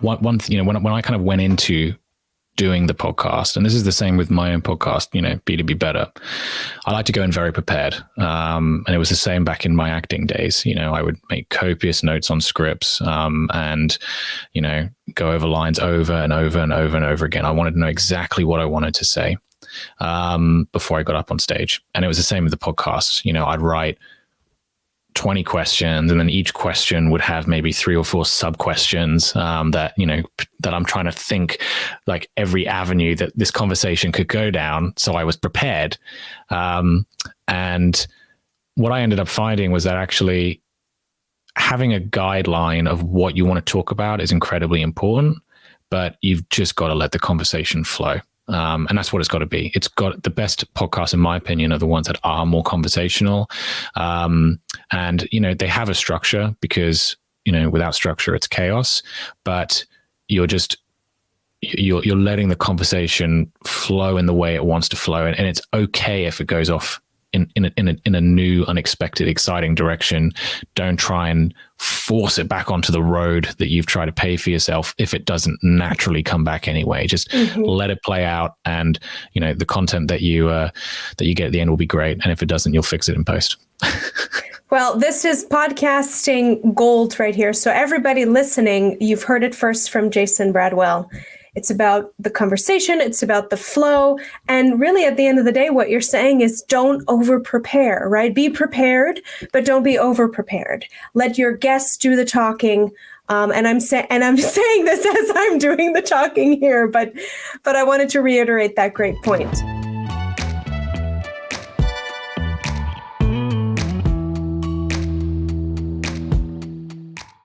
when I kind of went into doing the podcast, and this is the same with my own podcast, B2B Better, I like to go in very prepared. And it was the same back in my acting days. I would make copious notes on scripts, and, go over lines over and over and over and over again. I wanted to know exactly what I wanted to say, before I got up on stage. And it was the same with the podcast. I'd write 20 questions, and then each question would have maybe 3 or 4 sub questions, that I'm trying to think like every avenue that this conversation could go down. So I was prepared. And what I ended up finding was that actually having a guideline of what you want to talk about is incredibly important, but you've just got to let the conversation flow. And that's what it's got to be. It's got the best podcasts, in my opinion, are the ones that are more conversational. And, they have a structure because, without structure, it's chaos, but you're letting the conversation flow in the way it wants to flow. And it's okay if it goes off in a new, unexpected, exciting direction. Don't try and force it back onto the road that you've tried to pay for yourself if it doesn't naturally come back anyway. Just let it play out, and the content that you get at the end will be great. And if it doesn't, you'll fix it in post. Well, this is podcasting gold right here. So everybody listening, you've heard it first from Jason Bradwell. It's about the conversation. It's about the flow. And really, at the end of the day, what you're saying is don't over prepare, right? Be prepared, but don't be over prepared. Let your guests do the talking. And I'm saying this as I'm doing the talking here, but I wanted to reiterate that great point.